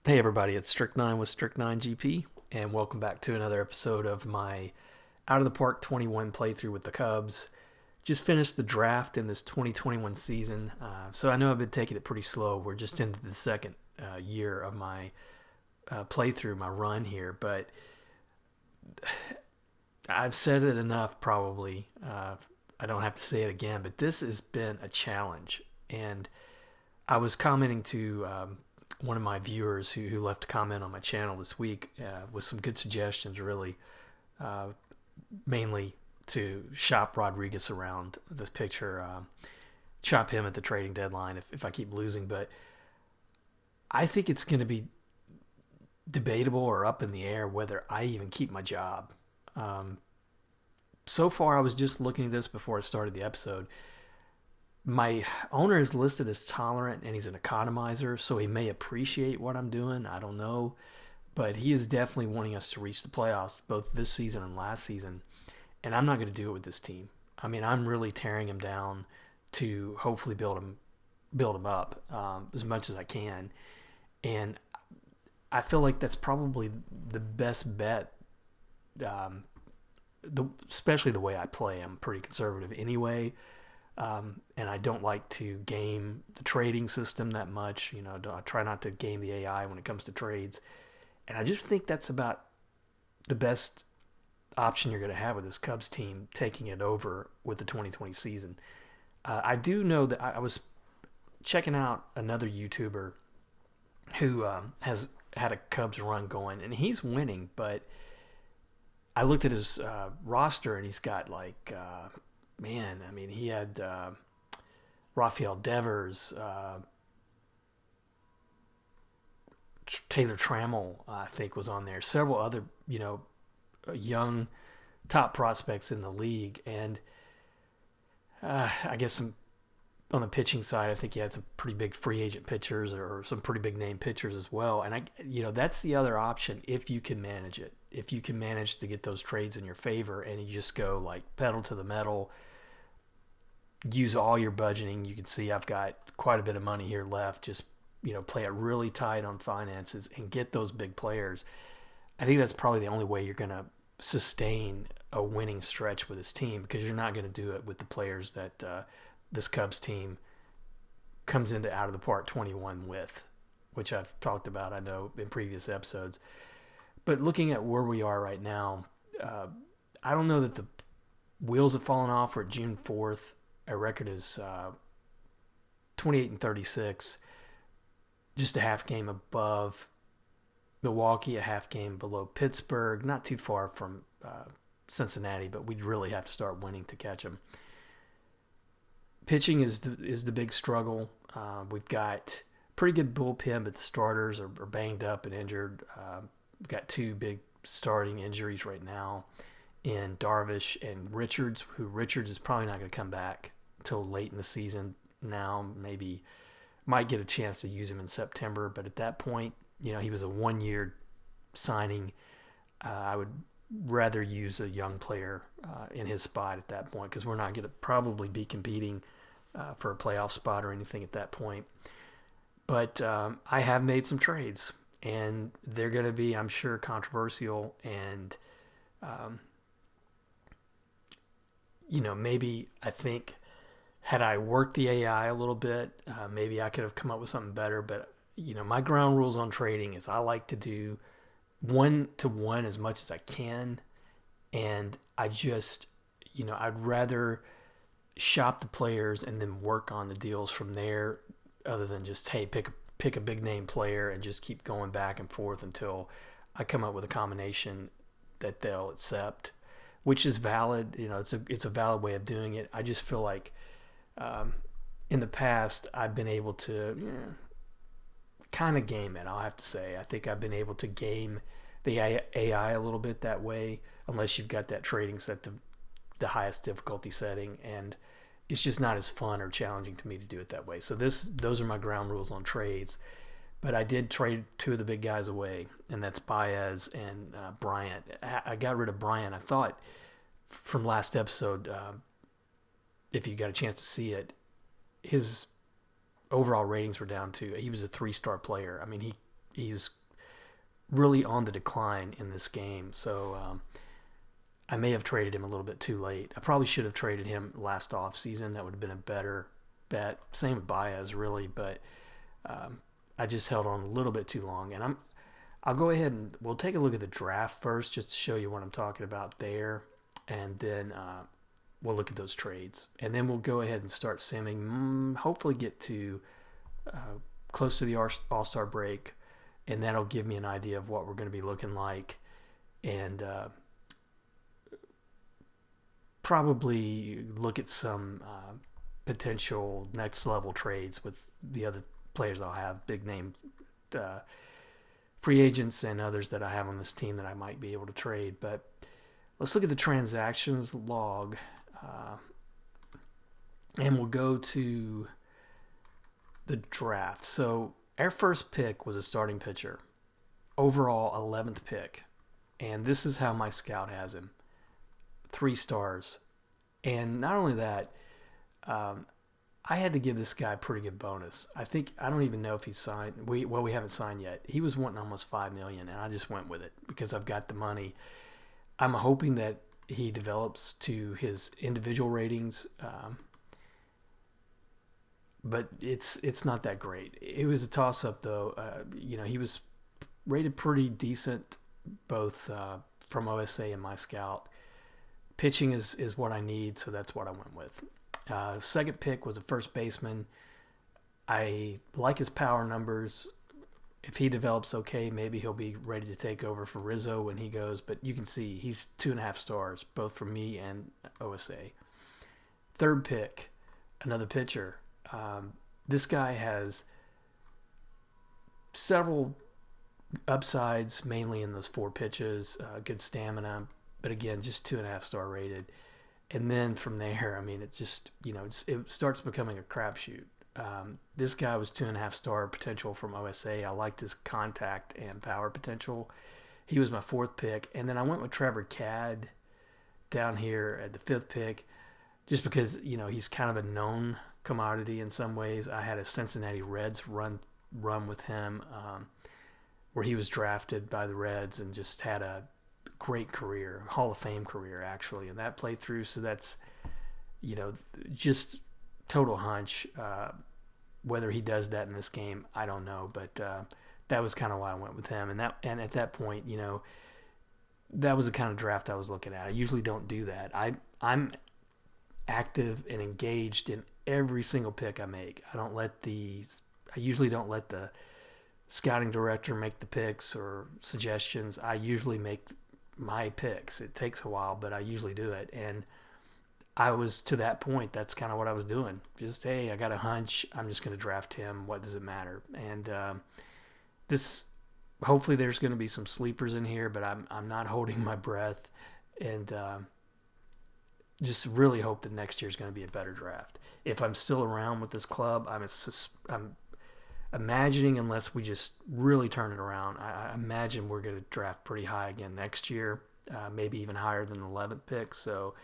Hey everybody, it's Strict9 with Strict9 GP, and welcome back to another episode of my Out of the Park 21 playthrough with the Cubs. Just finished the draft in this 2021 season, so I know I've been taking it pretty slow. We're just into the second year of my playthrough, my run here, but I've said it enough probably. I don't have to say it again, but this has been a challenge. And I was commenting to one of my viewers who left a comment on my channel this week with some good suggestions, really, uh, mainly to shop Rodriguez around this picture, chop him at the trading deadline if I keep losing. But I think it's going to be debatable or up in the air whether I even keep my job. Um, so far, I was just looking at this before I started the episode. My owner is listed as tolerant and he's an economizer, so he may appreciate what I'm doing. I don't know. But he is definitely wanting us to reach the playoffs both this season and last season. And I'm not going to do it with this team. I mean, I'm really tearing him down to hopefully build him up as much as I can. And I feel like that's probably the best bet. Um, Especially the way I play, I'm pretty conservative anyway. And I don't like to game the trading system that much. I try not to game the AI when it comes to trades. And I just think that's about the best option you're going to have with this Cubs team taking it over with the 2020 season. I do know that I was checking out another YouTuber who has had a Cubs run going, and he's winning. But I looked at his roster, and he's got man, I mean, he had Rafael Devers, Taylor Trammell, I think, was on there. Several other, young top prospects in the league, and I guess on the pitching side, I think he had some pretty big free agent pitchers or some pretty big name pitchers as well. And that's the other option if you can manage it. If you can manage to get those trades in your favor, and you just go like pedal to the metal, use all your budgeting. You can see I've got quite a bit of money here left. Just play it really tight on finances and get those big players. I think that's probably the only way you're going to sustain a winning stretch with this team, because you're not going to do it with the players that this Cubs team comes into Out of the Park 21 with, which I've talked about, I know, in previous episodes. But looking at where we are right now, I don't know that the wheels have fallen off. We're at June 4th. Our record is 28-36, just a half game above Milwaukee, a half game below Pittsburgh, not too far from Cincinnati, but we'd really have to start winning to catch them. Pitching is the big struggle. We've got pretty good bullpen, but the starters are banged up and injured. We've got two big starting injuries right now in Darvish and Richards, who Richards is probably not going to come back until late in the season now. Maybe might get a chance to use him in September, but at that point, he was a 1-year signing. I would rather use a young player in his spot at that point, because we're not going to probably be competing for a playoff spot or anything at that point. But I have made some trades, and they're going to be, I'm sure, controversial. And maybe I think had I worked the AI a little bit, maybe I could have come up with something better. But my ground rules on trading is I like to do 1-to-1 as much as I can, and I just, I'd rather shop the players and then work on the deals from there, other than just, hey, pick a big name player and just keep going back and forth until I come up with a combination that they'll accept, which is valid. It's a valid way of doing it. I just feel like in the past I've been able to kind of game it. I'll have to say I think I've been able to game the AI a little bit that way, unless you've got that trading set to the highest difficulty setting, and it's just not as fun or challenging to me to do it that way. So those are my ground rules on trades. But I did trade two of the big guys away, and that's Baez and Bryant. I got rid of Bryant. I thought from last episode, if you got a chance to see it, his overall ratings were down to, he was a 3-star player. I mean, he he was really on the decline in this game. So I may have traded him a little bit too late. I probably should have traded him last offseason. That would have been a better bet. Same with Baez, really, but I just held on a little bit too long. And I'll go ahead and we'll take a look at the draft first, just to show you what I'm talking about there, and then we'll look at those trades, and then we'll go ahead and start simming. Hopefully, get to close to the All-Star break, and that'll give me an idea of what we're going to be looking like, and probably look at some potential next level trades with the other players I'll have, big name free agents and others that I have on this team that I might be able to trade. But let's look at the transactions log, and we'll go to the draft. So our first pick was a starting pitcher, overall 11th pick, and this is how my scout has him: 3 stars. And not only that, I had to give this guy a pretty good bonus. I don't even know if he's signed. We haven't signed yet. He was wanting almost $5 million, and I just went with it because I've got the money. I'm hoping that he develops to his individual ratings, but it's not that great. It was a toss-up, though. He was rated pretty decent, both from OSA and my scout. Pitching is what I need, so that's what I went with. Second pick was a first baseman. I like his power numbers. If he develops okay, maybe he'll be ready to take over for Rizzo when he goes. But you can see he's 2.5 stars, both from me and OSA. Third pick, another pitcher. This guy has several upsides, mainly in those 4 pitches, good stamina, but again, just 2.5 star rated. And then from there, I mean, it just, it starts becoming a crapshoot. This guy was 2.5 star potential from OSA. I liked his contact and power potential. He was my 4th pick. And then I went with Trevor Cadd down here at the 5th pick, just because, he's kind of a known commodity in some ways. I had a Cincinnati Reds run with him, where he was drafted by the Reds and just had a great career, Hall of Fame career, actually, and that played through. So that's, just total hunch. Whether he does that in this game, I don't know, but that was kind of why I went with him. And at that point, that was the kind of draft I was looking at. I usually don't do that. I'm active and engaged in every single pick I make. I usually don't let the scouting director make the picks or suggestions. I usually make my picks. It takes a while, but I usually do it. And I was to that point. That's kind of what I was doing. Just, hey, I got a hunch. I'm just going to draft him. What does it matter? And hopefully there's going to be some sleepers in here, but I'm not holding my breath, and just really hope that next year is going to be a better draft. If I'm still around with this club, I'm imagining, unless we just really turn it around, I imagine we're going to draft pretty high again next year, maybe even higher than the 11th pick. So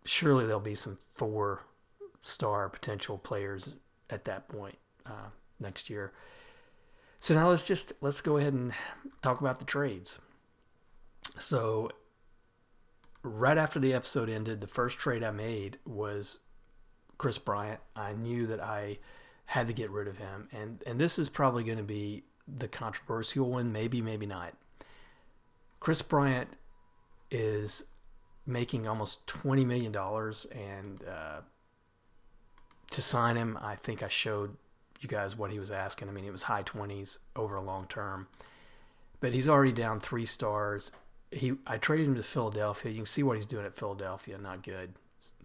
surely there'll be some 4-star potential players at that point next year. So now let's go ahead and talk about the trades. So right after the episode ended, the first trade I made was Chris Bryant. I knew that I had to get rid of him. And this is probably going to be the controversial one, maybe not. Chris Bryant is making almost $20 million, and to sign him, I think I showed you guys what he was asking. I mean, it was high 20s over a long term. But he's already down 3 stars. I traded him to Philadelphia. You can see what he's doing at Philadelphia. Not good.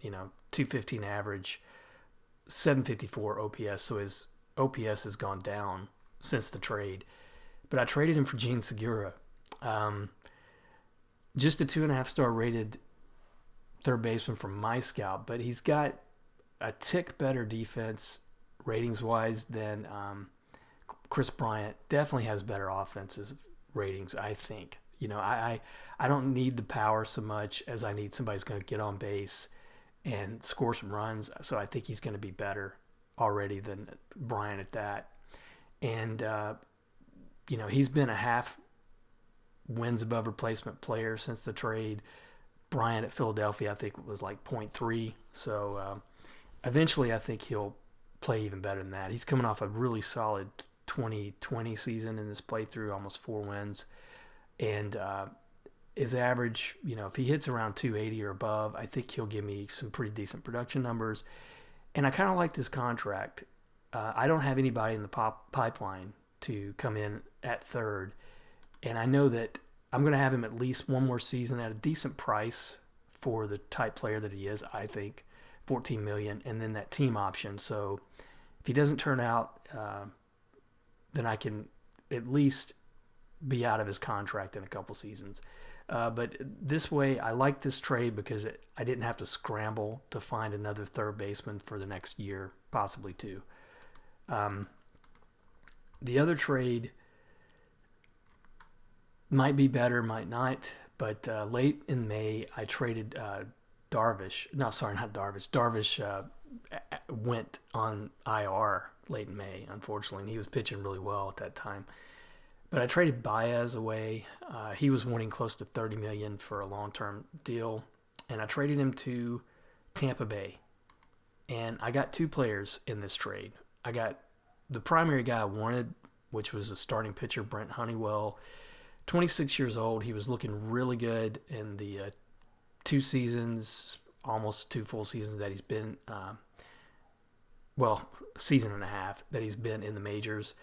215 average, 754 OPS, so his OPS has gone down since the trade. But I traded him for Gene Segura. Just a 2.5 star rated third baseman from my scout, but he's got a tick better defense ratings wise than Chris Bryant. Definitely has better offensive ratings, I think. I don't need the power so much as I need somebody who's going to get on base and score some runs. So I think he's going to be better already than Bryant at that. And he's been a half wins above replacement player since the trade. Bryant at Philadelphia, I think, was like .3. So eventually, I think he'll play even better than that. He's coming off a really solid 2020 season in this playthrough, almost 4 wins. And his average, if he hits around 280 or above, I think he'll give me some pretty decent production numbers. And I kind of like this contract. I don't have anybody in the pipeline to come in at third. And I know that I'm going to have him at least one more season at a decent price for the type player that he is, I think, $14 million, and then that team option. So if he doesn't turn out, then I can at least be out of his contract in a couple seasons. But this way, I like this trade because I didn't have to scramble to find another third baseman for the next year, possibly 2. The other trade might be better, might not. But late in May, I traded Darvish. No, sorry, not Darvish. Darvish went on IR late in May, unfortunately, and he was pitching really well at that time. But I traded Baez away. He was wanting close to $30 million for a long-term deal, and I traded him to Tampa Bay. And I got 2 players in this trade. I got the primary guy I wanted, which was a starting pitcher, Brent Honeywell, 26 years old. He was looking really good in the 2 seasons, almost 2 full seasons that he's been, season and a half that he's been in the majors.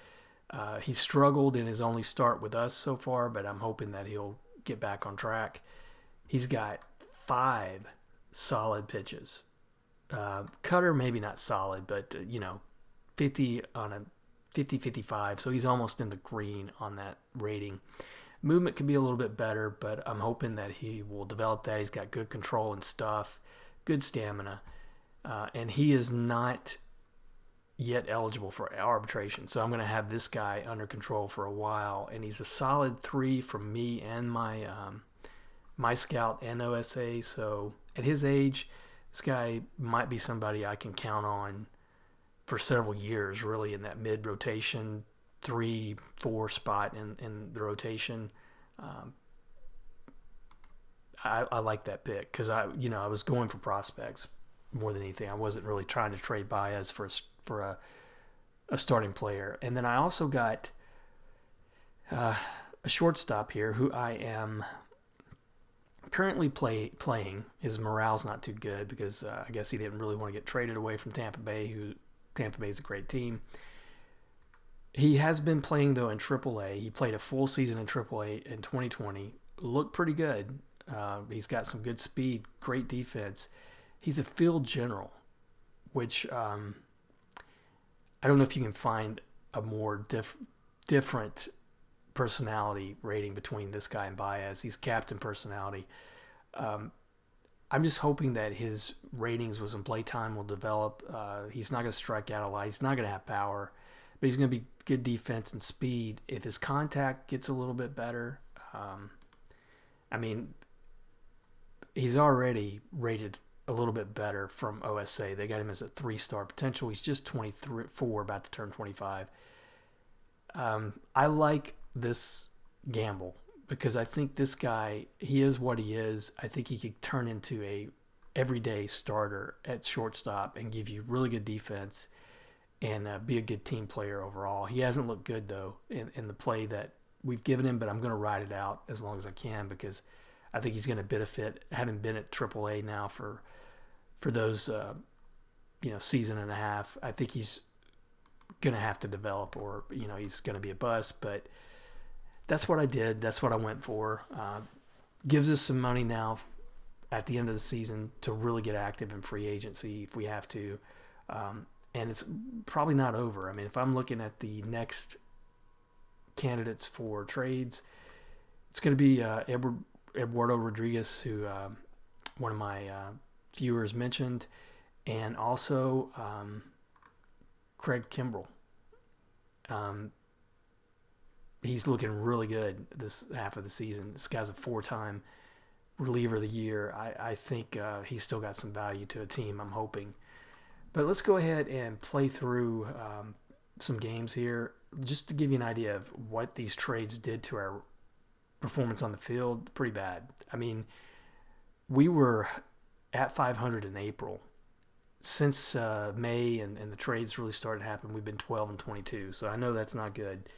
He struggled in his only start with us so far, but I'm hoping that he'll get back on track. He's got 5 solid pitches. Cutter, maybe not solid, but, 50 on a 50-55, so he's almost in the green on that rating. Movement could be a little bit better, but I'm hoping that he will develop that. He's got good control and stuff, good stamina, and he is not yet eligible for arbitration. So I'm going to have this guy under control for a while, and he's a solid 3 from me and my my scout and OSA. So at his age, this guy might be somebody I can count on for several years, really, in that mid-rotation 3-4 spot in the rotation. I like that pick because I was going for prospects more than anything. I wasn't really trying to trade Baez for a starting player. And then I also got a shortstop here who I am currently playing. His morale's not too good because I guess he didn't really want to get traded away from Tampa Bay. Tampa Bay is a great team. He has been playing, though, in AAA. He played a full season in AAA in 2020. Looked pretty good. He's got some good speed, great defense. He's a field general, which I don't know if you can find a more different personality rating between this guy and Baez. He's captain personality. I'm just hoping that his ratings with some playtime will develop. He's not going to strike out a lot. He's not going to have power, but he's going to be good defense and speed. If his contact gets a little bit better, he's already rated a little bit better from OSA. They got him as a 3-star potential. He's just 24, about to turn 25. I like this gamble because I think this guy, he is what he is. I think he could turn into a everyday starter at shortstop and give you really good defense and be a good team player overall. He hasn't looked good, though, in the play that we've given him, but I'm going to ride it out as long as I can because I think he's going to benefit having been at AAA now for those season and a half. I think he's going to have to develop or he's going to be a bust, but that's what I did. That's what I went for. Gives us some money now at the end of the season to really get active in free agency if we have to. And it's probably not over. I mean, if I'm looking at the next candidates for trades, it's going to be Eduardo Rodriguez, who one of my viewers mentioned, and also Craig Kimbrell. He's looking really good this half of the season. This guy's a 4-time reliever of the year. I think he's still got some value to a team, I'm hoping. But let's go ahead and play through some games here just to give you an idea of what these trades did to our performance on the field. Pretty bad. I mean, we were at 500 in April. Since May and the trades really started to happen, we've been 12-22. So I know that's not good,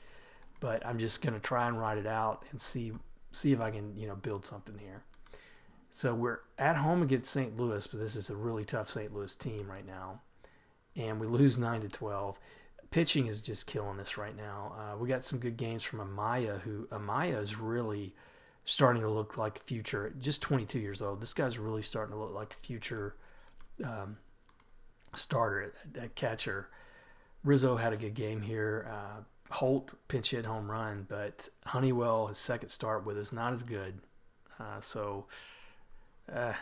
but I'm just gonna try and ride it out and see if I can build something here. So we're at home against St. Louis, but this is a really tough St. Louis team right now, and we lose 9-12. Pitching is just killing us right now. We got some good games from Amaya, who Amaya is really starting to look like a future. Just 22 years old. This guy's really starting to look like a future starter at catcher. Rizzo had a good game here. Holt pinch hit home run, but Honeywell, his second start with us, not as good. A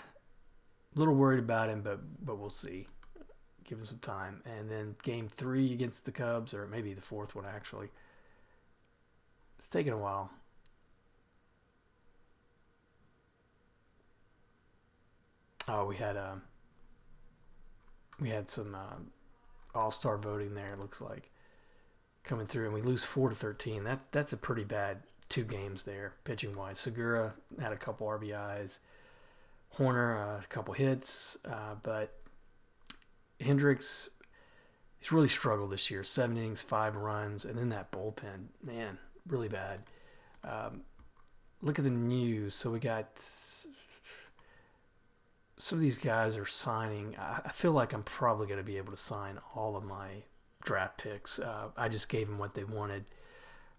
little worried about him, but we'll see. Give him some time. And then game 3 against the Cubs, or maybe the fourth one actually. It's taking a while. Oh, we had some all-star voting there. It looks like coming through, and we lose 4-13. That's a pretty bad 2 games there pitching wise. Segura had a couple RBIs. Horner a couple hits, but Hendricks, he's really struggled this year. 7 innings, 5 runs, and then that bullpen, man, really bad. Look at the news. So we got some of these guys are signing. I feel like I'm probably going to be able to sign all of my draft picks. I just gave them what they wanted.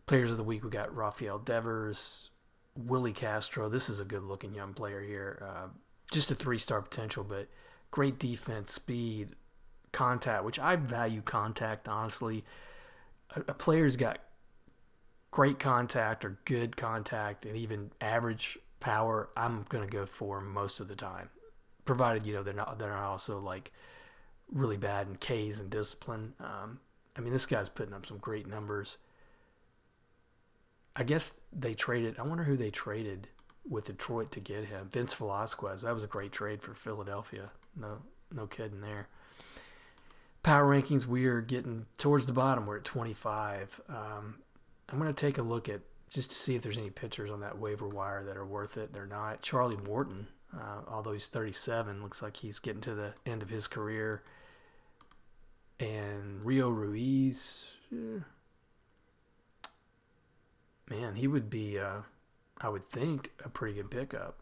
Players of the week, we got Rafael Devers, Willie Castro. This is a good-looking young player here. Just a 3-star potential, but great defense, speed, contact, which I value contact, honestly. A player's got great contact or good contact and even average power, I'm going to go for him most of the time, provided, they're not also like really bad in Ks and discipline. I mean, this guy's putting up some great numbers. I guess they traded. I wonder who they traded with Detroit to get him. Vince Velasquez. That was a great trade for Philadelphia. No kidding there. Power rankings, we are getting towards the bottom. We're at 25. I'm going to take a look at just to see if there's any pitchers on that waiver wire that are worth it. They're not. Charlie Morton, although he's 37, looks like he's getting to the end of his career. And Rio Ruiz, man, he would be, I would think, a pretty good pickup.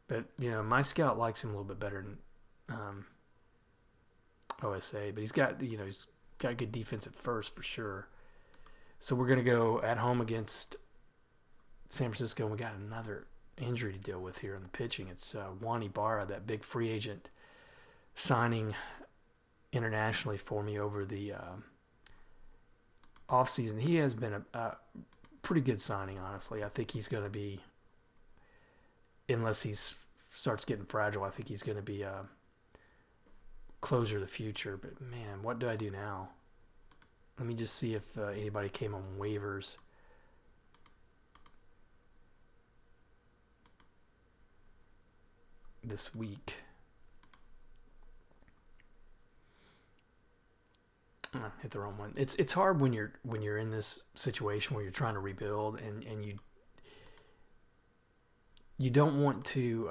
But, my scout likes him a little bit better than OSA. But he's got good defense at first for sure. So we're going to go at home against San Francisco, and we got another injury to deal with here in the pitching. It's Juan Ibarra, that big free agent signing internationally for me over the offseason. He has been a pretty good signing, honestly. I think he's going to be, unless he starts getting fragile, I think he's going to be a closer of the future. But, man, what do I do now? Let me just see if anybody came on waivers. This week. Hit the wrong one. It's hard when you're in this situation where you're trying to rebuild and you don't want to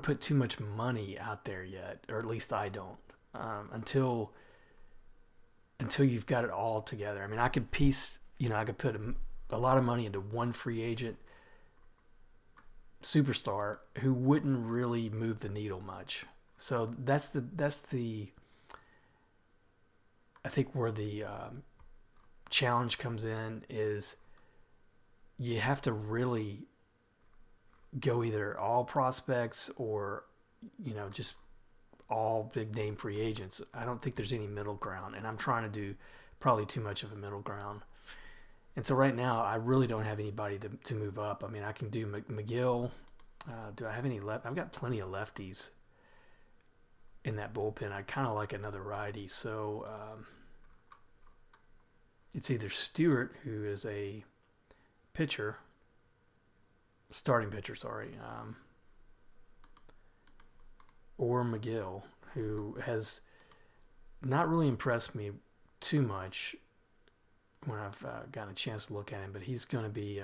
put too much money out there yet, or at least I don't, until you've got it all together. I mean, I could I could put a lot of money into one free agent superstar who wouldn't really move the needle much. So that's the I think where the challenge comes in is you have to really go either all prospects or just all big name free agents. I don't think there's any middle ground, and I'm trying to do probably too much of a middle ground. And so right now I really don't have anybody to move up. I mean, I can do McGill. Do I have any left? I've got plenty of lefties in that bullpen. I kind of like another righty. So it's either Stewart, who is a starting pitcher, or McGill, who has not really impressed me too much when I've gotten a chance to look at him, but he's going to be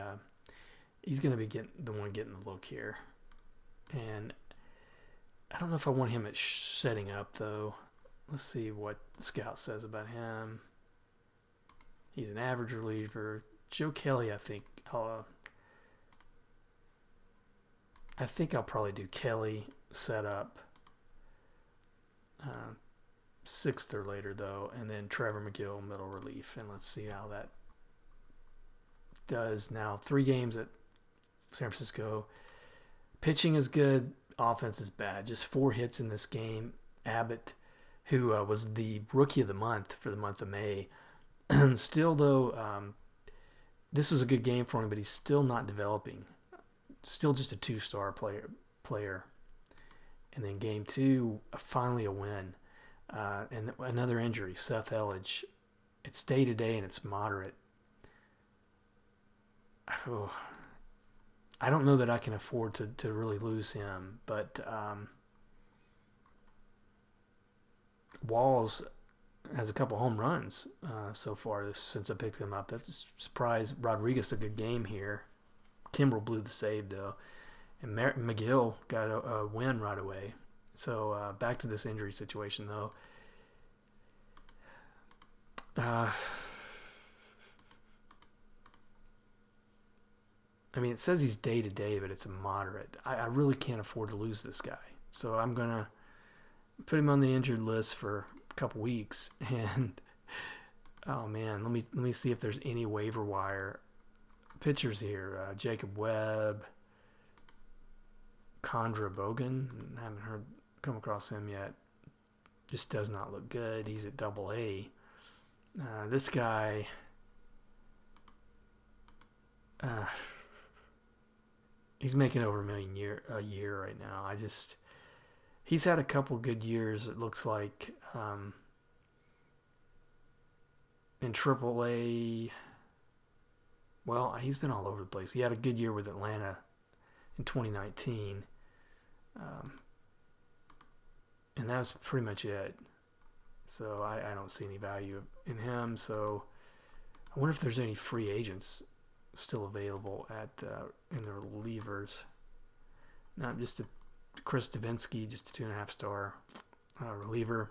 getting the one getting the look here. And I don't know if I want him at setting up though. Let's see what the scout says about him. He's an average reliever. Joe Kelly, I think I'll probably do Kelly set up. Sixth or later though, and then Trevor McGill middle relief, and let's see how that does. Now 3 games at San Francisco. Pitching is good, offense is bad. Just 4 hits in this game. Abbott, who was the rookie of the month for the month of May, still though, this was a good game for him, but he's still not developing. Still just a 2-star player. And then game 2, finally a win. And another injury, Seth Elledge. It's day-to-day and it's moderate. Oh, I don't know that I can afford to really lose him, but Walls has a couple home runs so far since I picked him up. That's a surprise. Rodriguez a good game here. Kimbrel blew the save though, and McGill got a win right away. So back to this injury situation though. I mean, it says he's day to day, but it's a moderate. I really can't afford to lose this guy, so I'm gonna put him on the injured list for a couple weeks. And oh man, let me see if there's any waiver wire pitchers here. Jacob Webb, Condra Bogan. I haven't come across him yet. Just does not look good. He's at AA. This guy. He's making over $1 million a year right now. He's had a couple good years. It looks like in AAA. Well, he's been all over the place. He had a good year with Atlanta in 2019, and that's pretty much it. So I don't see any value in him. So I wonder if there's any free agents still available at in the relievers. Not just Chris Davinsky, just a 2.5-star reliever.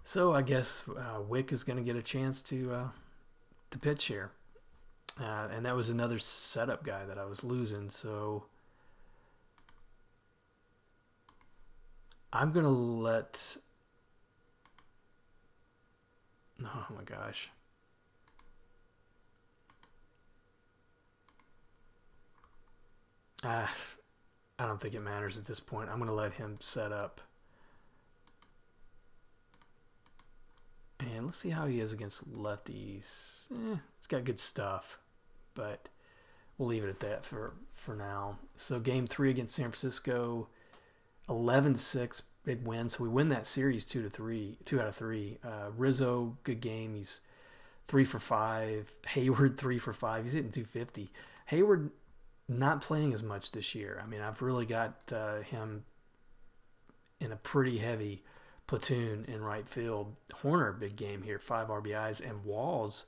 So I guess Wick is going to get a chance to pitch here, and that was another setup guy that I was losing. So I'm going to let. Oh my gosh. I don't think it matters at this point. I'm going to let him set up. And let's see how he is against lefties. It's got good stuff, but we'll leave it at that for now. So game 3 against San Francisco, 11-6, big win. So we win that series 2 out of 3. Rizzo, good game. He's 3 for 5. Hayward 3 for 5. He's hitting 250. Hayward not playing as much this year. I mean, I've really got him in a pretty heavy platoon in right field. Horner, big game here, 5 RBIs, and Walls,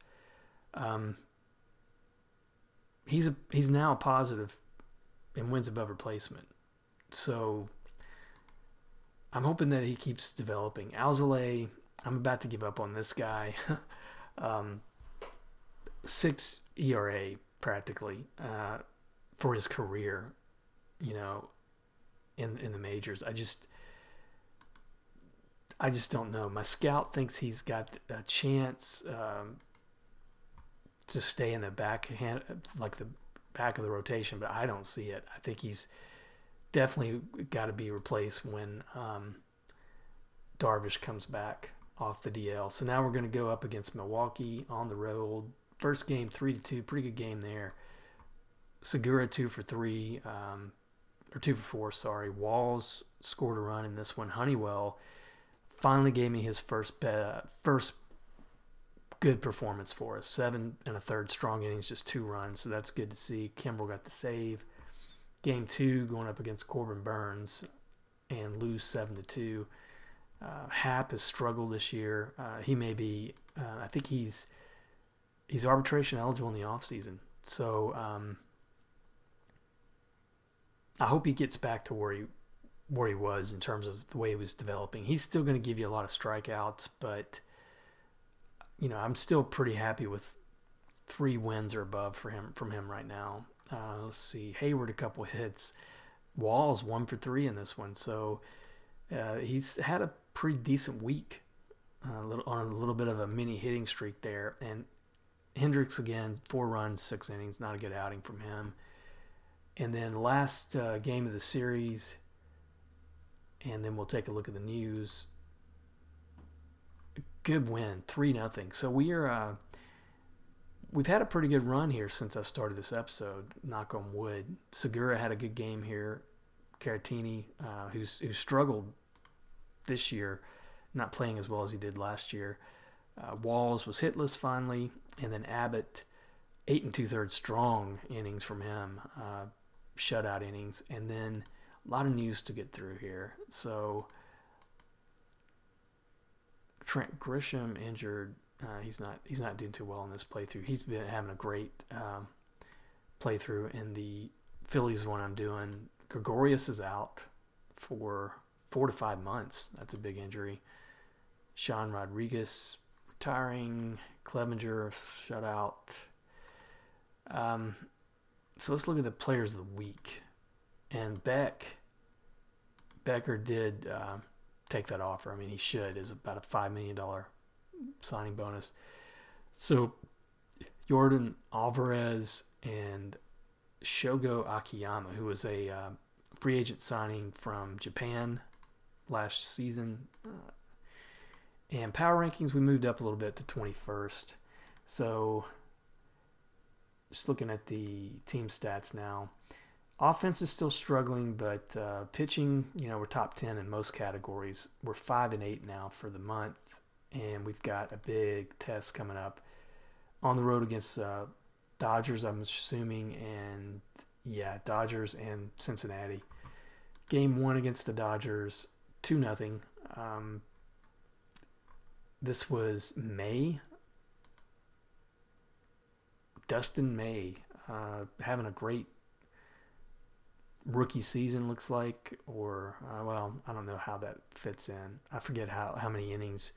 he's now a positive and wins above replacement. So I'm hoping that he keeps developing. Alzolay, I'm about to give up on this guy. 6 ERA practically for his career, in the majors. I just don't know. My scout thinks he's got a chance to stay in the back of the rotation, but I don't see it. I think he's definitely got to be replaced when Darvish comes back off the DL. So now we're going to go up against Milwaukee on the road. First game 3-2, pretty good game there. Segura 2 for 3, or 2 for 4. Sorry. Walls scored a run in this one. Honeywell finally gave me his first good performance for us. 7 1/3 strong innings, just 2 runs, so that's good to see. Kimbrel got the save. Game 2 going up against Corbin Burns. and lose 7-2. Happ has struggled this year. He may be. I think he's arbitration eligible in the offseason. So I hope he gets back to where he was in terms of the way he was developing. He's still going to give you a lot of strikeouts, but I'm still pretty happy with 3 wins or above from him right now. Let's see, Hayward a couple hits, Walls 1 for 3 in this one, so he's had a pretty decent week, on a little bit of a mini hitting streak there. And Hendricks again, 4 runs, 6 innings, not a good outing from him. And then last game of the series, and then we'll take a look at the news. Good win, 3-0. So we've had a pretty good run here since I started this episode. Knock on wood. Segura had a good game here. Caratini, who's struggled this year, not playing as well as he did last year. Walls was hitless finally, and then Abbott, 8 2/3 strong innings from him, shutout innings, and then a lot of news to get through here. So Trent Grisham injured. He's not doing too well in this playthrough. He's been having a great playthrough in the Phillies one I'm doing. Gregorius is out for 4 to 5 months. That's a big injury. Sean Rodriguez retiring. Clevenger shutout. So let's look at the players of the week. And Becker did take that offer. I mean, he should. It's about a $5 million signing bonus. So Jordan Alvarez and Shogo Akiyama, who was a free agent signing from Japan last season. And power rankings, we moved up a little bit to 21st. So just looking at the team stats now. Offense is still struggling, but pitching, we're top 10 in most categories. We're 5-8 now for the month, and we've got a big test coming up on the road against Dodgers, I'm assuming, and Dodgers and Cincinnati. Game 1 against the Dodgers, 2-0. This was May. Dustin May having a great rookie season, looks like, or I don't know how that fits in. I forget how many innings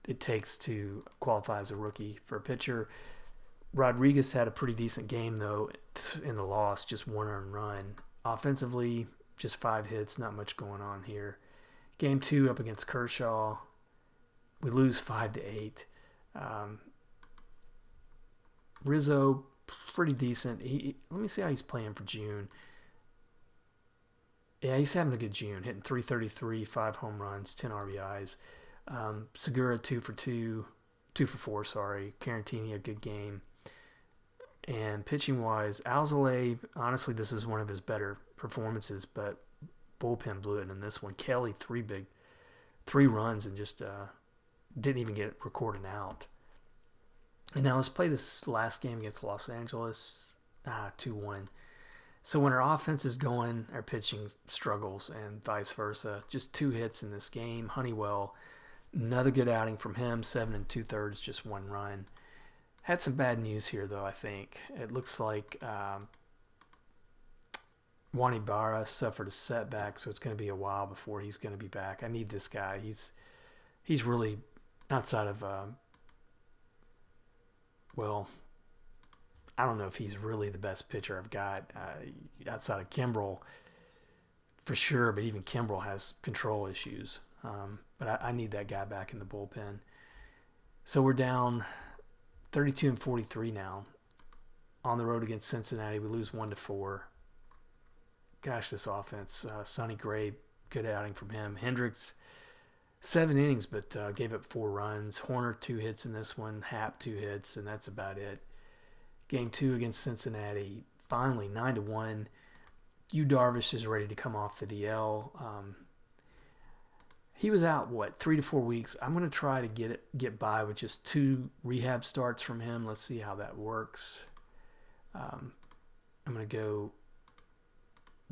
it takes to qualify as a rookie for a pitcher. Rodriguez had a pretty decent game though in the loss, just 1 earned run. Offensively, just 5 hits, not much going on here. Game 2 up against Kershaw, we lose 5-8. Rizzo, pretty decent. Let me see how he's playing for June. Yeah, he's having a good June, hitting .333, 5 home runs, 10 RBIs. Segura 2 for 4. Caratini, a good game. And pitching wise, Alzolay, honestly, this is one of his better performances, but bullpen blew it in this one. Kelly, 3 runs and just didn't even get recorded out. And now let's play this last game against Los Angeles, 2-1. So when our offense is going, our pitching struggles, and vice versa. Just 2 hits in this game. Honeywell, another good outing from him, 7 2/3, just 1 run. Had some bad news here, though, I think. It looks like Juan Ibarra suffered a setback, so it's going to be a while before he's going to be back. I need this guy. He's really, outside of, I don't know if he's really the best pitcher I've got outside of Kimbrel, for sure, but even Kimbrel has control issues. But I need that guy back in the bullpen. So we're down 32-43 now. On the road against Cincinnati, we lose 1-4. Gosh, this offense. Sonny Gray, good outing from him. Hendricks, 7 innings, but gave up 4 runs. Horner, 2 hits in this one. Happ, 2 hits, and that's about it. Game 2 against Cincinnati, finally 9-1. Yu Darvish is ready to come off the DL. He was out 3 to 4 weeks. I'm going to try to get by with just 2 rehab starts from him. Let's see how that works. I'm going to go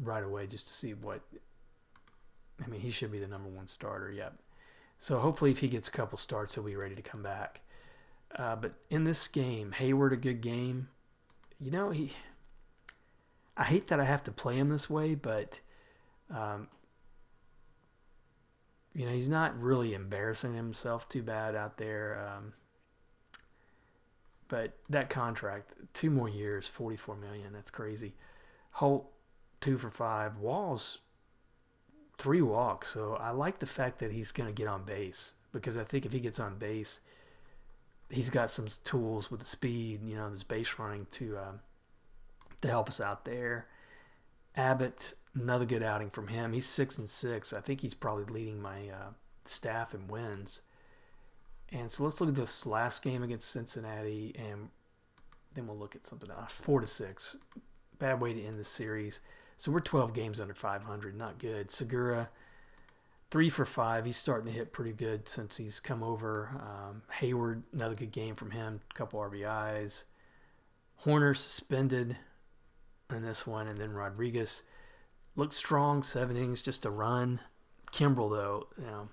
right away just to see what I mean, he should be the number one starter. Yep. So hopefully, if he gets a couple starts, he'll be ready to come back. But in this game, Hayward, a good game. You know, I hate that I have to play him this way, but um, he's not really embarrassing himself too bad out there. But that contract, 2 more years, $44 million. That's crazy. Holt, 2 for 5. Walls, 3 walks. So I like the fact that he's going to get on base, because I think if he gets on base, he's got some tools with the speed, his base running to help us out there. Abbott, another good outing from him. He's 6-6. I think he's probably leading my staff in wins. And so let's look at this last game against Cincinnati, and then we'll look at something else. 4-6. Bad way to end the series. So we're 12 games under 500. Not good. Segura, 3 for 5. He's starting to hit pretty good since he's come over. Hayward, another good game from him. Couple RBIs. Horner suspended in this one, and then Rodriguez looked strong. 7 innings, just a run. Kimbrel, though,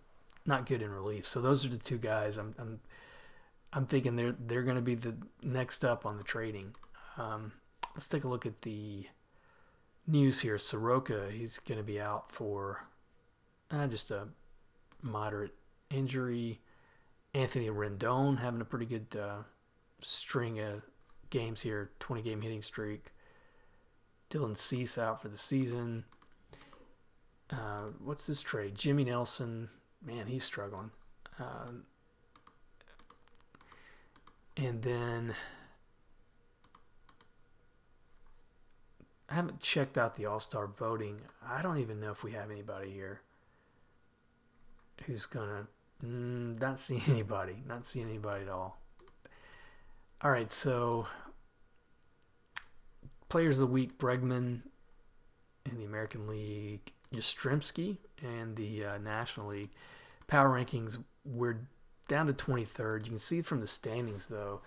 not good in relief. So those are the 2 guys. I'm thinking they're going to be the next up on the trading. Let's take a look at the news here. Soroka, he's going to be out for just a moderate injury. Anthony Rendon having a pretty good string of games here, 20-game hitting streak. Dylan Cease out for the season. What's this trade? Jimmy Nelson, man, he's struggling. And then I haven't checked out the All-Star voting. I don't even know if we have anybody here who's gonna not see anybody at all. All right, so Players of the Week: Bregman in the American League, Yastrzemski in the National League. Power rankings, we're down to 23rd. You can see from the standings, though,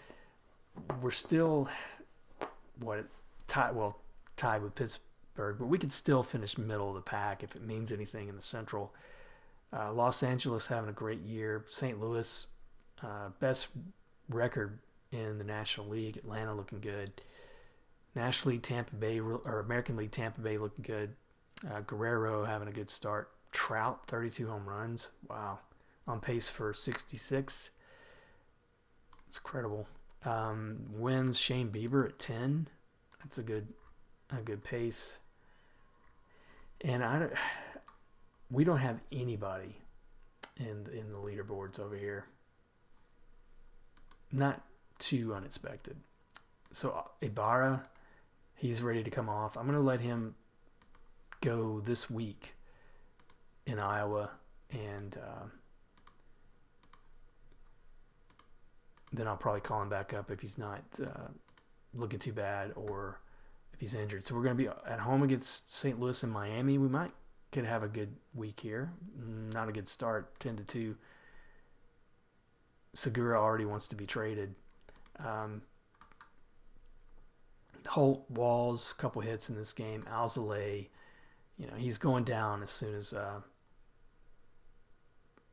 we're still tied with Pittsburgh, but we could still finish middle of the pack if it means anything in the Central. Los Angeles having a great year. St. Louis, best record in the National League. Atlanta looking good. National League Tampa Bay, or American League Tampa Bay looking good. Guerrero having a good start. Trout, 32 home runs. Wow. On pace for 66. It's incredible. Wins, Shane Bieber at 10. That's a good pace. And we don't have anybody in the leaderboards over here. Not too unexpected. So Ibarra, he's ready to come off. I'm going to let him go this week in Iowa, and then I'll probably call him back up if he's not looking too bad or if he's injured. So we're going to be at home against St. Louis and Miami. We could have a good week here. Not a good start, 10-2. Segura already wants to be traded. Holt, Walls, couple hits in this game. Alzolay, he's going down as soon as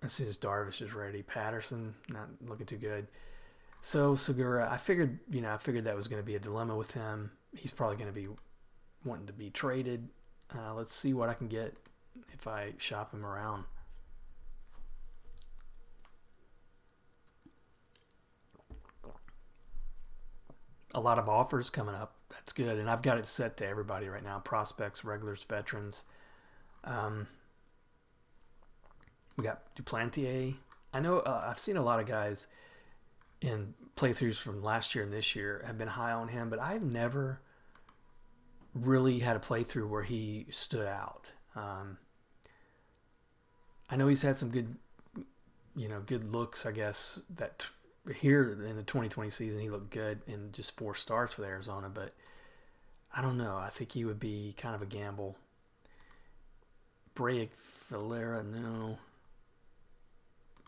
Darvish is ready. Patterson, not looking too good. So Segura, I figured that was going to be a dilemma with him. He's probably going to be wanting to be traded. Let's see what I can get if I shop him around. A lot of offers coming up. That's good. And I've got it set to everybody right now. Prospects, regulars, veterans. We got Duplantier. I know I've seen a lot of guys in playthroughs from last year and this year have been high on him, but I've never really had a playthrough where he stood out. I know he's had some good looks, I guess, that here in the 2020 season he looked good in just 4 starts with Arizona, but I don't know. I think he would be kind of a gamble. Braic Valera, no.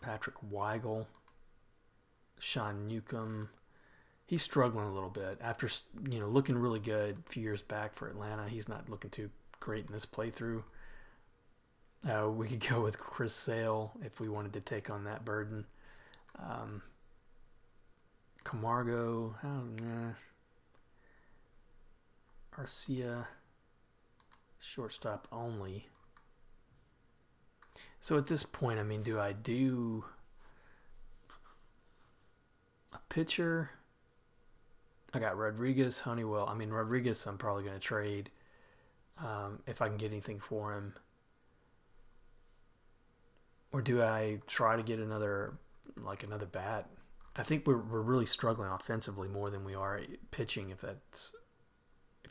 Patrick Weigel, Sean Newcomb. He's struggling a little bit after looking really good a few years back for Atlanta. He's not looking too great in this playthrough. We could go with Chris Sale if we wanted to take on that burden. Um, Camargo, Arcia, shortstop only. So at this point, I mean, do I do a pitcher? I got Rodriguez, Honeywell. I mean, Rodriguez, I'm probably going to trade if I can get anything for him. Or do I try to get another bat? I think we're really struggling offensively more than we are pitching, if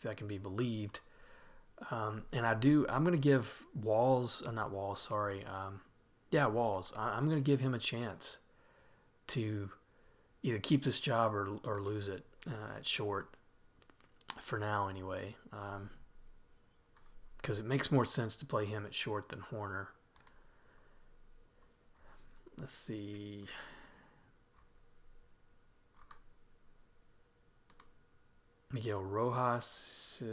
that can be believed. And I'm going to give Walls, not Walls, sorry. Walls. I'm going to give him a chance to either keep this job or lose it at short, for now anyway. Because it makes more sense to play him at short than Horner. Let's see. Miguel Rojas.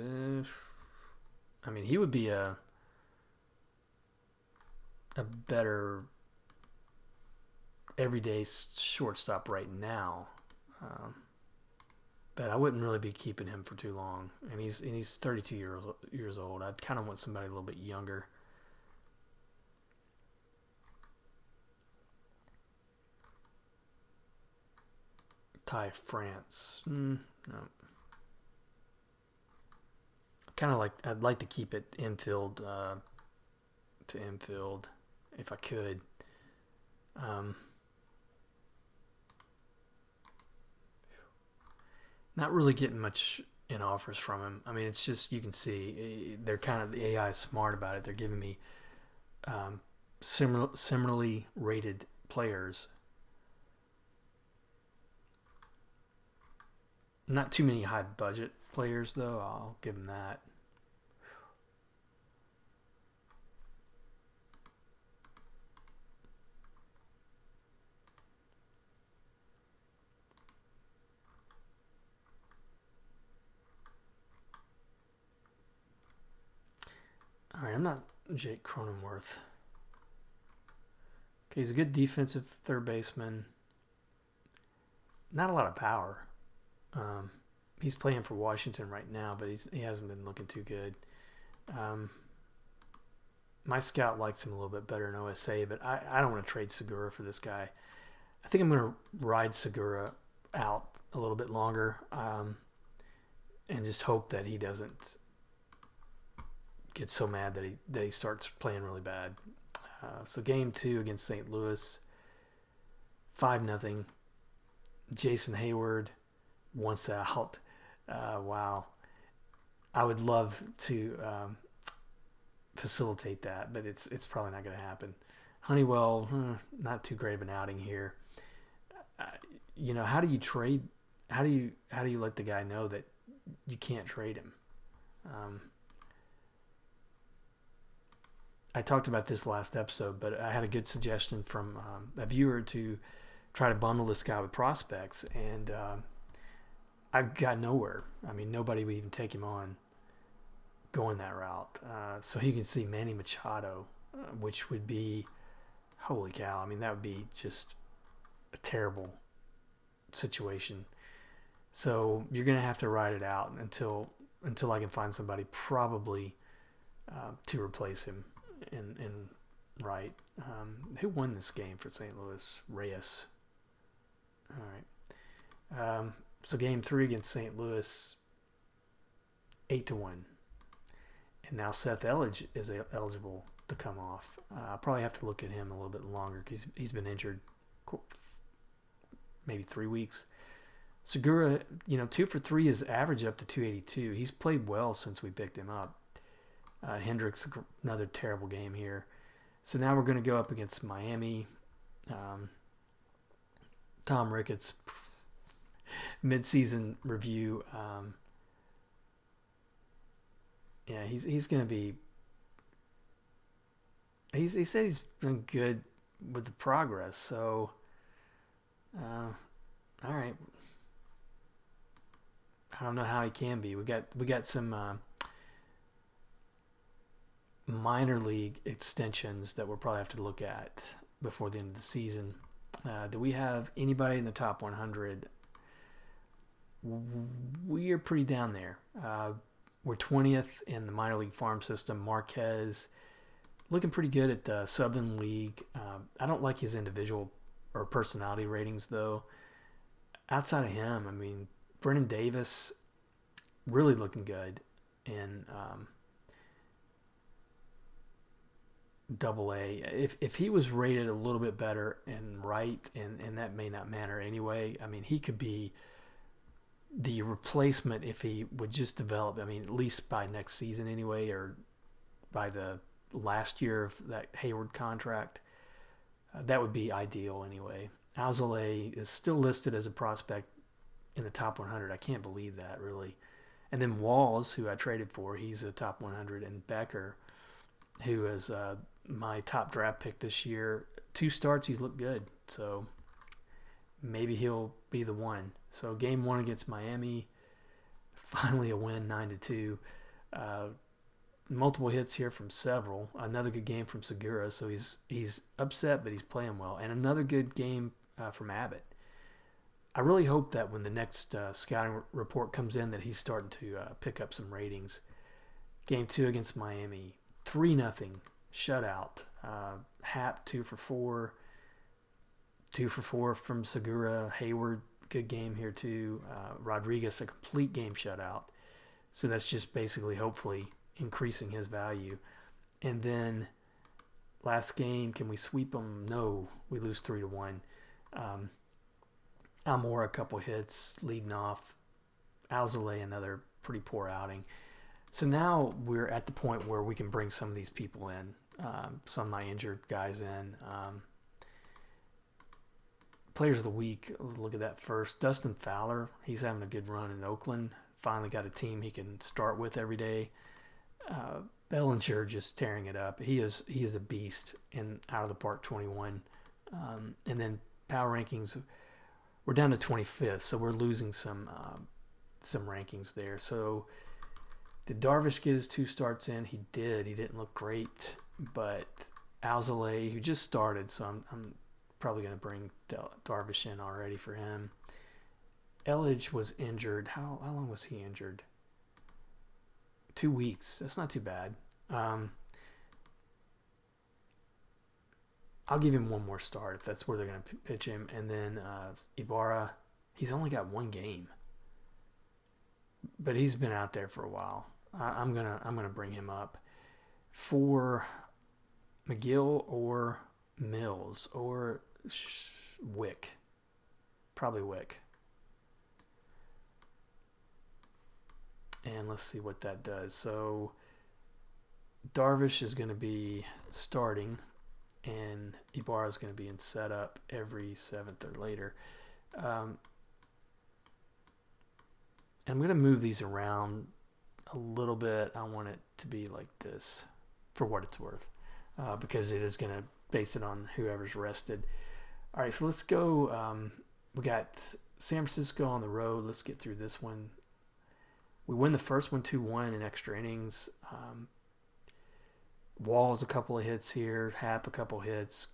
I mean, he would be a better everyday shortstop right now. But I wouldn't really be keeping him for too long. And he's 32 years old. I'd kind of want somebody a little bit younger. Ty France. No. I'd like to keep it infield to infield if I could. Not really getting much in offers from him. I mean, it's just, you can see they're kind of, the AI is smart about it. They're giving me similarly rated players. Not too many high budget players though. I'll give them that. All right, I'm not Jake Cronenworth. Okay, he's a good defensive third baseman. Not a lot of power. He's playing for Washington right now, but he hasn't been looking too good. My scout likes him a little bit better in OSA, but I don't want to trade Segura for this guy. I think I'm going to ride Segura out a little bit longer and just hope that he doesn't get so mad that he starts playing really bad. So game 2 against St. Louis, 5-0. Jason Hayward wants out. Wow. I would love to facilitate that, but it's probably not going to happen. Honeywell, not too great of an outing here. How do you trade? How do you let the guy know that you can't trade him? I talked about this last episode, but I had a good suggestion from a viewer to try to bundle this guy with prospects, and I got nowhere. I mean, nobody would even take him on going that route. So you can see Manny Machado, which would be, holy cow. I mean, that would be just a terrible situation. So you're going to have to ride it out until I can find somebody probably to replace him. And right. Who won this game for St. Louis? Reyes. All right. So game 3 against St. Louis, 8-1. And now Seth Elledge is eligible to come off. I'll probably have to look at him a little bit longer because he's been injured maybe 3 weeks. Segura, 2 for 3 is average up to 282. He's played well since we picked him up. Hendricks, another terrible game here. So now we're going to go up against Miami. Tom Ricketts, midseason review. He's going to be. He said he's been good with the progress. So, all right. I don't know how he can be. We got some. minor league extensions that we'll probably have to look at before the end of the season. Do we have anybody in the top 100? We are pretty down there. We're 20th in the minor league farm system. Marquez looking pretty good at the Southern League. I don't like his individual or personality ratings, though. Outside of him, I mean, Brennan Davis really looking good in Double A. If he was rated a little bit better and right, and that may not matter anyway. I mean, he could be the replacement if he would just develop. I mean, at least by next season anyway, or by the last year of that Hayward contract. That would be ideal anyway. Alzolay is still listed as a prospect in the top 100. I can't believe that, really. And then Walls, who I traded for, he's a top 100. And Becker, who is my top draft pick this year. 2 starts, he's looked good. So maybe he'll be the one. So game 1 against Miami, finally a win, 9-2. Multiple hits here from several. Another good game from Segura. So he's upset, but he's playing well. And another good game from Abbott. I really hope that when the next scouting report comes in that he's starting to pick up some ratings. Game 2 against Miami, 3-0 shutout. Happ 2 for 4. 2 for 4 from Segura. Hayward, good game here too. Rodriguez, a complete game shutout. So that's just basically hopefully increasing his value. And then last game, can we sweep them? No, we lose 3-1. Almora, a couple hits leading off. Alzolay, another pretty poor outing. So now we're at the point where we can bring some of these people in, some of my injured guys in. Players of the week, look at that first. Dustin Fowler, he's having a good run in Oakland. Finally got a team he can start with every day. Bellinger just tearing it up. He is a beast in out of the park 21. And then power rankings, we're down to 25th, so we're losing some rankings there. So did Darvish get his 2 starts in? He did. He didn't look great, but Alzolay, who just started, so I'm probably going to bring Darvish in already for him. Elledge was injured. How long was he injured? 2 weeks. That's not too bad. I'll give him one more start if that's where they're going to pitch him. And then Ibarra, he's only got 1 game, but he's been out there for a while. I'm gonna bring him up for McGill or Mills or Wick, probably Wick. And let's see what that does. So Darvish is going to be starting, and Ibarra is going to be in setup every 7th or later. And I'm going to move these around a little bit. I want it to be like this for what it's worth, because it is going to base it on whoever's rested. All right, so let's go. We got San Francisco on the road. Let's get through this one. We win the first one 2-1 in extra innings. Walls a couple of hits here. Happ a couple hits.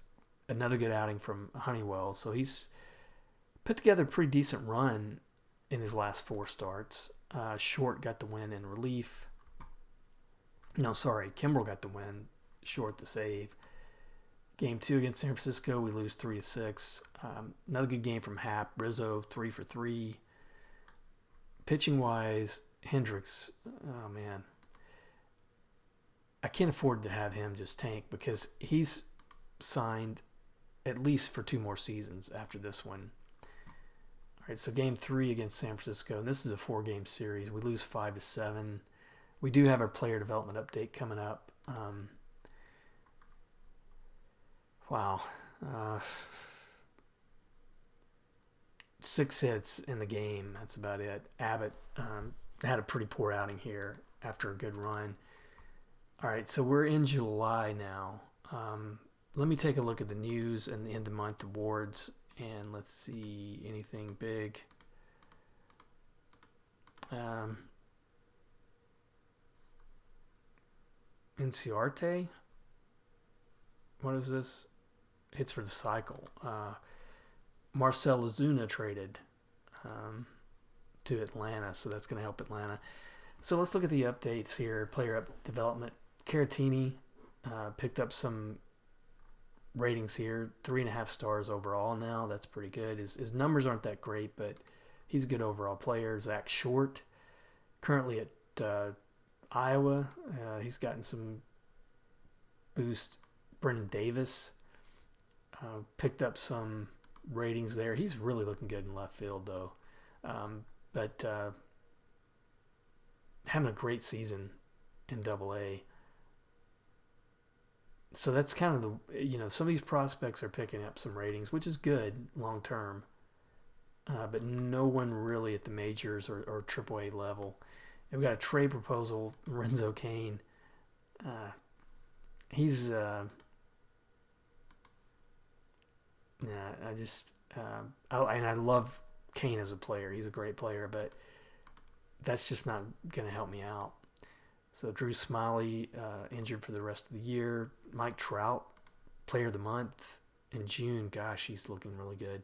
Another good outing from Honeywell. So he's put together a pretty decent run in his last 4 starts. Short got the win in relief. No, sorry. Kimbrel got the win. Short the save. Game 2 against San Francisco, we lose 3-6. Another good game from Happ. Rizzo 3 for 3. Pitching wise, Hendricks, oh man, I can't afford to have him just tank because he's signed at least for 2 more seasons after this one. All right, so game 3 against San Francisco, and this is a 4-game series. We lose 5-7. We do have our player development update coming up. Wow. 6 hits in the game. That's about it. Abbott had a pretty poor outing here after a good run. All right, so we're in July now. Let me take a look at the news and the end-of-month awards, and let's see anything big. Inciarte. What is this? Hits for the cycle. Marcell Ozuna traded um, to Atlanta, so that's going to help Atlanta. So let's look at the updates here. Player up development. Caratini picked up some ratings here. 3.5 stars overall now. That's pretty good. His numbers aren't that great, but he's a good overall player. Zach Short, currently at Iowa. He's gotten some boost. Brendan Davis picked up some ratings there. He's really looking good in left field, though. But having a great season in Double A. So that's kind of some of these prospects are picking up some ratings, which is good long term. But no one really at the majors or AAA level. And we got a trade proposal. Renzo Kane. He's I love Kane as a player. He's a great player, but that's just not going to help me out. So Drew Smiley injured for the rest of the year. Mike Trout, player of the month in June. Gosh, he's looking really good.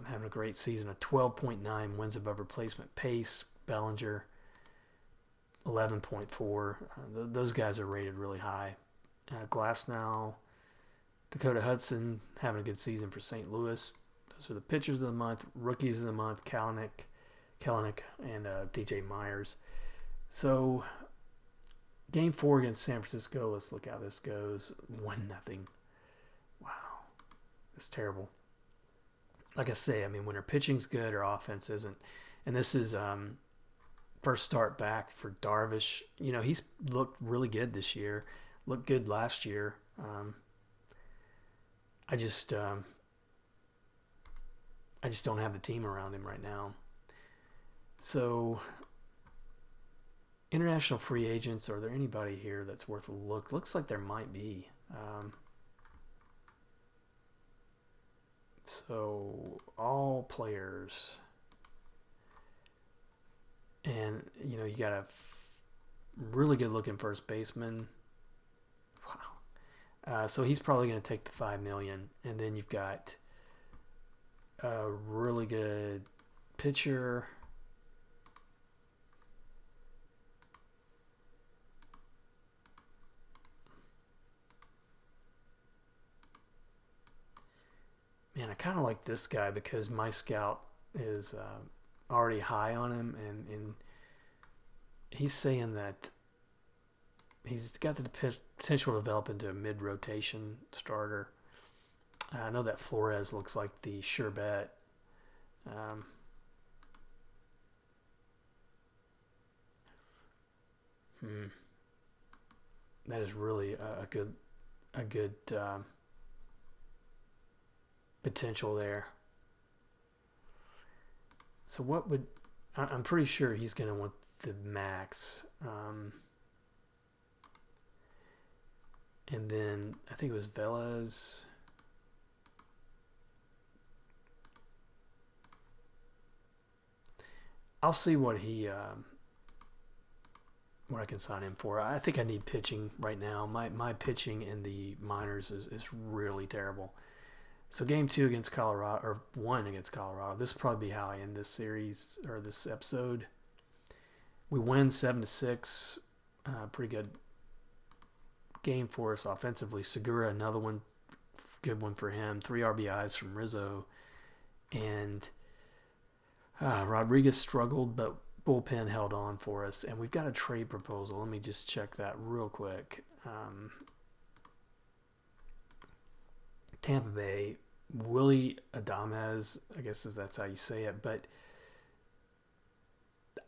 Having a great season. A 12.9 wins above replacement pace. Bellinger, 11.4. Those guys are rated really high. Glasnow, Dakota Hudson having a good season for St. Louis. Those are the pitchers of the month. Rookies of the month, Kalanick, and DJ Myers. So, Game 4 against San Francisco. Let's look how this goes. 1-0. Wow. That's terrible. Like I say, I mean, when our pitching's good, our offense isn't. And this is first start back for Darvish. He's looked really good this year. Looked good last year. I just don't have the team around him right now. So, international free agents, are there anybody here that's worth a look? Looks like there might be. So, all players. And, you got a really good looking first baseman. Wow. So he's probably going to take the $5 million. And then you've got a really good pitcher. Man, I kind of like this guy because my scout is already high on him, and he's saying that he's got the potential to develop into a mid-rotation starter. I know that Flores looks like the sure bet. That is really a good potential there. So what would I'm pretty sure he's going to want the max. And then I think it was Velez. I'll see what what I can sign him for. I think I need pitching right now. My pitching in the minors is really terrible. So game 2 against Colorado, or 1 against Colorado. This will probably be how I end this series or this episode. We win 7-6. Pretty good game for us offensively. Segura, another one, good one for him. 3 RBIs from Rizzo, and Rodriguez struggled, but bullpen held on for us. And we've got a trade proposal. Let me just check that real quick. Tampa Bay, Willie Adames, I guess that's how you say it, but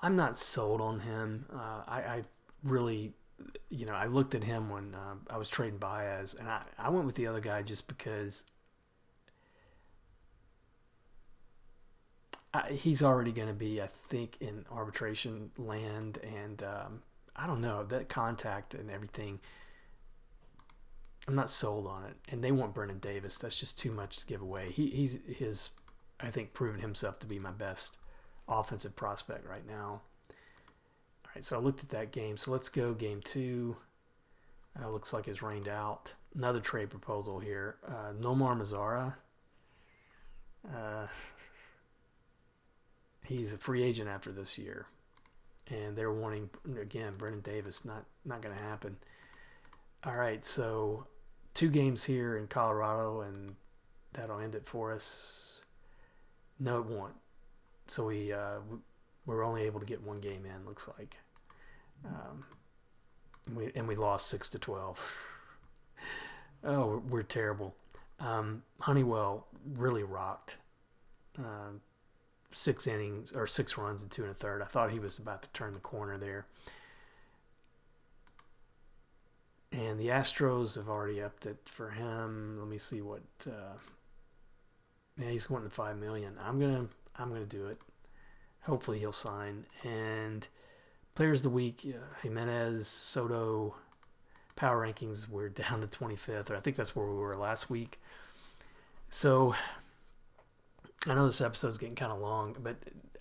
I'm not sold on him. I really, I looked at him when I was trading Baez, and I went with the other guy just because he's already going to be, I think, in arbitration land, and I don't know, that contact and everything, I'm not sold on it. And they want Brendan Davis. That's just too much to give away. He's I think, proven himself to be my best offensive prospect right now. All right, so I looked at that game. So let's go game 2. Looks like it's rained out. Another trade proposal here. Nomar Mazara. He's a free agent after this year, and they're wanting again Brendan Davis. Not going to happen. All right, so 2 games here in Colorado, and that'll end it for us. No, it won't. So we're only able to get 1 game in. Looks like. We lost 6-12. Oh, we're terrible. Honeywell really rocked. 6 innings or 6 runs and 2 1/3. I thought he was about to turn the corner there. And the Astros have already upped it for him. Let me see what. Yeah, he's wanting $5 million. I'm gonna do it. Hopefully he'll sign. And Players of the Week, Jimenez, Soto, power rankings, we're down to 25th. Or I think that's where we were last week. So I know this episode's getting kind of long, but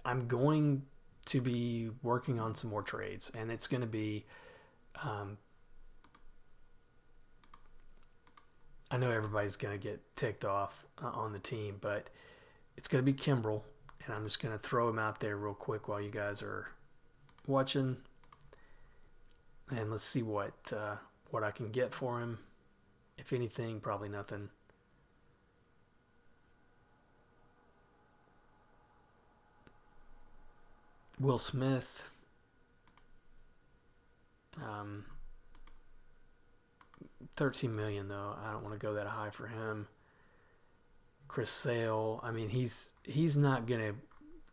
I'm going to be working on some more trades. And it's going to be, I know everybody's going to get ticked off on the team, but it's going to be Kimbrel. And I'm just going to throw him out there real quick while you guys are watching, and let's see what I can get for him. If anything, probably nothing. Will Smith, $13 million though. I don't want to go that high for him. Chris Sale, I mean he's not gonna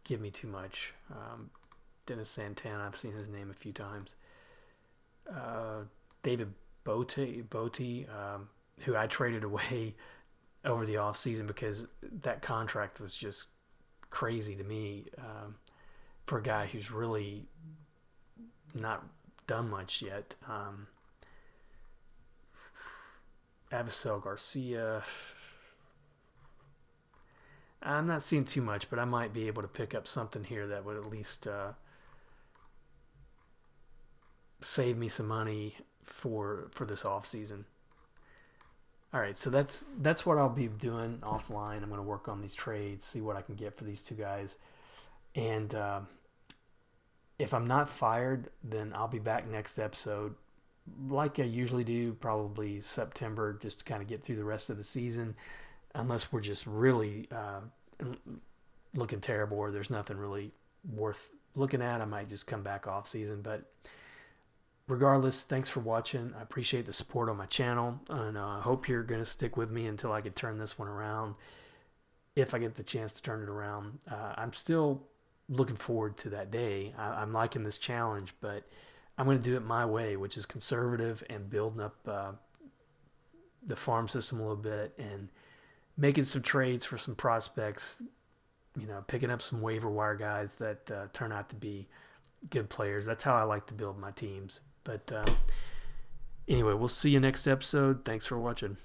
give me too much. Dennis Santana, I've seen his name a few times. David Bote, who I traded away over the offseason because that contract was just crazy to me for a guy who's really not done much yet. Avisel Garcia, I'm not seeing too much, but I might be able to pick up something here that would at least save me some money for this off season. All right, so that's what I'll be doing offline. I'm going to work on these trades, see what I can get for these 2 guys, and if I'm not fired, then I'll be back next episode, like I usually do, probably September, just to kind of get through the rest of the season. Unless we're just really looking terrible or there's nothing really worth looking at, I might just come back off season. But regardless, thanks for watching. I appreciate the support on my channel, and I hope you're going to stick with me until I can turn this one around. If I get the chance to turn it around, I'm still looking forward to that day. I'm liking this challenge, but I'm going to do it my way, which is conservative and building up the farm system a little bit and making some trades for some prospects, picking up some waiver wire guys that turn out to be good players. That's how I like to build my teams. But anyway, we'll see you next episode. Thanks for watching.